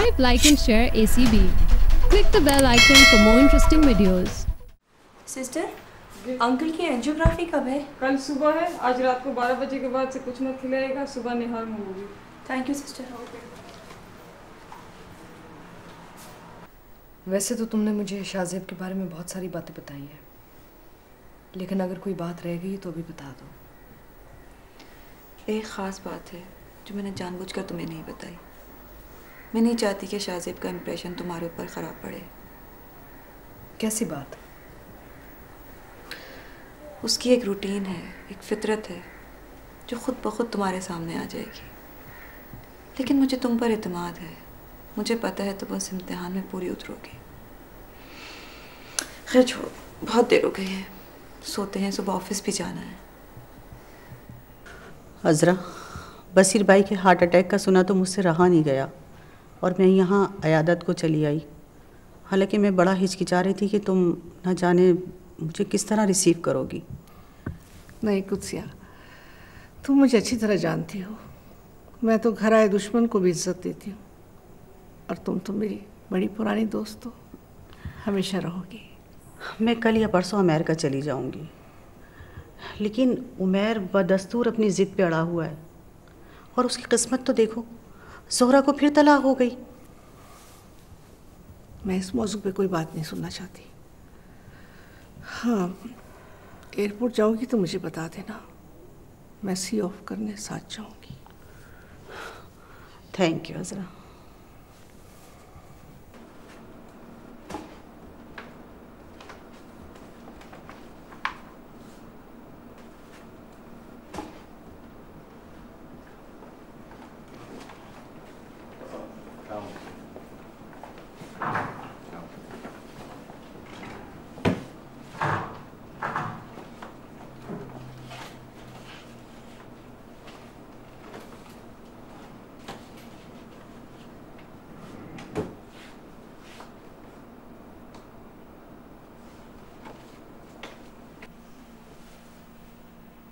Subscribe, like and share ACB. Click the bell icon for more interesting videos. Sister, uncle की angiography कब है? कल सुबह है। आज रात को 12 बजे के बाद से कुछ मत खिलाएगा, सुबह निहार में होगी। Thank you sister. वैसे तो तुमने मुझे शाहज़ेब के बारे में बहुत सारी बातें बताई हैं, लेकिन अगर कोई बात रह गई तो भी बता दो। एक ख़ास बात है जो मैंने जानबूझकर तुम्हें नहीं बताई। मैं नहीं चाहती कि शाहज़ेब का इम्प्रेशन तुम्हारे ऊपर ख़राब पड़े। कैसी बात? उसकी एक रूटीन है, एक फितरत है जो खुद ब खुद तुम्हारे सामने आ जाएगी। लेकिन मुझे तुम पर एतमाद है। मुझे पता है तुम उस इम्तिहान में पूरी उतरोगी। खैर छोड़ो, बहुत देर हो गई है, सोते हैं, सुबह ऑफिस भी जाना है। अज़रा, बसीर भाई के हार्ट अटैक का सुना तो मुझसे रहा नहीं गया और मैं यहाँ अयादत को चली आई। हालांकि मैं बड़ा हिचकिचा रही थी कि तुम न जाने मुझे किस तरह रिसीव करोगी। नहीं कुत्सिया, तुम मुझे अच्छी तरह जानती हो, मैं तो घर आए दुश्मन को भी इज्जत देती हूँ, और तुम तो मेरी बड़ी पुरानी दोस्त हो, हमेशा रहोगी। मैं कल या परसों अमेरिका चली जाऊँगी, लेकिन उमैर बदस्तूर अपनी ज़िद पे अड़ा हुआ है और उसकी किस्मत तो देखो, ज़ोहरा को फिर तलाक हो गई। मैं इस मौजू पे कोई बात नहीं सुनना चाहती। हाँ, एयरपोर्ट जाओगी तो मुझे बता देना, मैं सी ऑफ करने साथ जाऊंगी। Thank you Azra.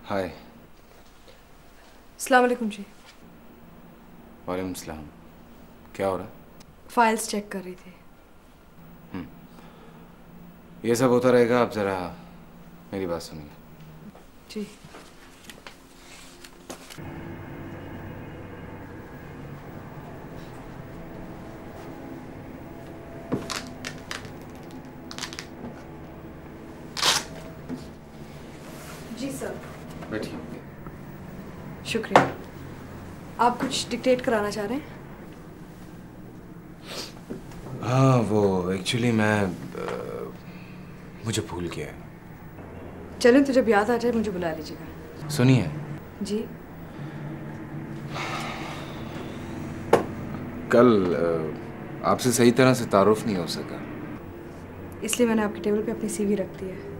हाय। अस्सलाम वालेकुम जी। वालेकुम सलाम। क्या हो रहा है? फाइल्स चेक कर रही थी। ये सब होता रहेगा, आप ज़रा मेरी बात सुनिए। जी। जी सर। बैठिए। शुक्रिया। आप कुछ डिक्टेट कराना चाह रहे हैं? हाँ, वो एक्चुअली मुझे भूल गया। चलें तो जब याद आ जाए मुझे बुला लीजिएगा। सुनिए। जी। कल आपसे सही तरह से तारुफ नहीं हो सका, इसलिए मैंने आपके टेबल पे अपनी सीवी रख दी है।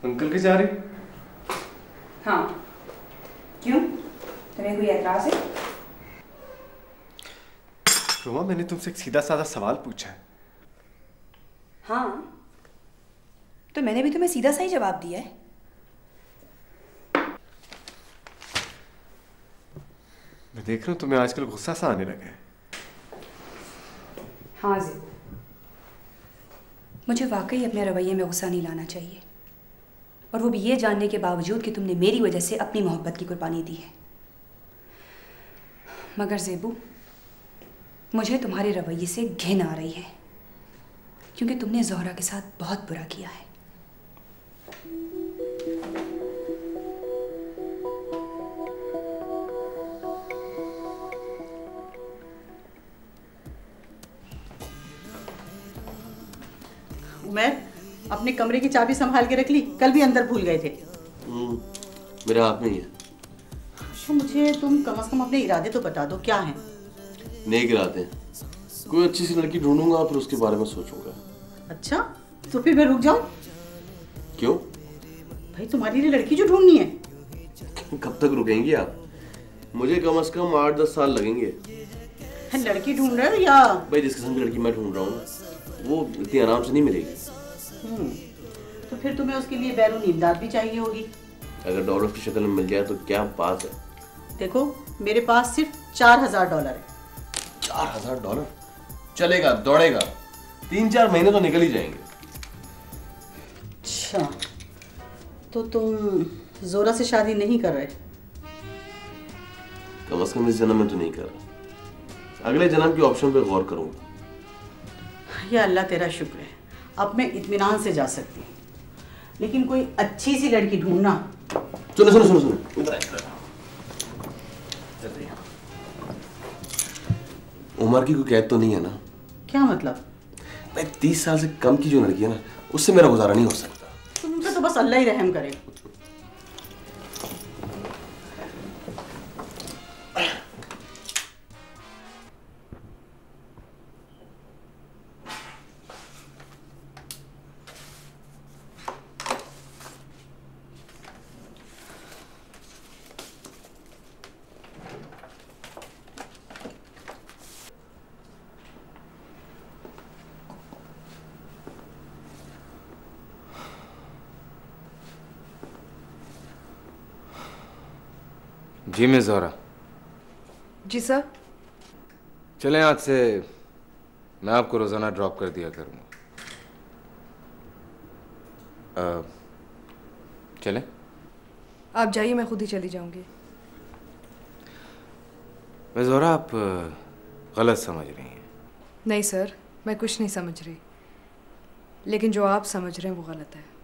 अंकल की जा रही? हाँ, क्यों? तुम्हें कोई एतराज है? रोमा, मैंने तुमसे एक सीधा साधा सवाल पूछा है। हाँ, तो मैंने भी तुम्हें सीधा सा ही जवाब दिया है। मैं देख रहा हूँ तुम्हें आजकल गुस्सा सा आने लगा है। हाँ जी, मुझे वाकई अपने रवैये में गुस्सा नहीं लाना चाहिए, और वो भी ये जानने के बावजूद कि तुमने मेरी वजह से अपनी मोहब्बत की कुर्बानी दी है। मगर ज़ेबू, मुझे तुम्हारे रवैये से घिन आ रही है, क्योंकि तुमने ज़ोहरा के साथ बहुत बुरा किया है। उमैर, अपने कमरे की चाबी संभाल के रख ली? कल भी अंदर भूल गए थे। मेरे हाथ में ही है। तो मुझे तुम कम से कम अपने इरादे तो बता दो, क्या हैं? नेक इरादे हैं। कोई अच्छी सी लड़की ढूंढूंगा, फिर उसके बारे में सोचूंगा। अच्छा, तो फिर मैं रुक जाऊं? क्यों? भाई तुम्हारे लिए लड़की जो ढूंढनी है। कब तक रुकेंगी आप? मुझे कम से कम 8-10 साल लगेंगे। लड़की ढूंढ रहे हो या? भाई जिस किस्म की लड़की मैं ढूंढ रहा हूँ वो इतनी आराम से नहीं मिलेगी। तो फिर तुम्हें उसके लिए बैरून इमदाद भी चाहिए होगी। अगर डॉलर की शक्ल में मिल जाए तो क्या बात है। देखो मेरे पास सिर्फ $4000 है। $4000 चलेगा, दौड़ेगा, 3-4 महीने तो निकल ही जाएंगे। अच्छा तो तुम जोरा से शादी नहीं कर रहे? कम से कम इस जन्म में तो नहीं कर रहा, अगले जन्म के ऑप्शन पे गौर करूंगा। या अल्लाह तेरा शुक्र है, अब मैं इत्मीनान से जा सकती हूँ, लेकिन कोई अच्छी सी लड़की ढूंढना। सुनो सुनो सुनो सुनो, उम्र की कोई कैद तो नहीं है ना? क्या मतलब? भाई 30 साल से कम की जो लड़की है ना, उससे मेरा गुजारा नहीं हो सकता। तुम पे तो बस अल्लाह ही रहम करे। जी मिस ज़ोहरा। जी सर। चलें, आज से मैं आपको रोज़ाना ड्रॉप कर दिया करूँगा। चलें? आप जाइए, मैं खुद ही चली जाऊंगी। मिस ज़ोहरा, आप गलत समझ रही हैं। नहीं सर, मैं कुछ नहीं समझ रही, लेकिन जो आप समझ रहे हैं वो गलत है।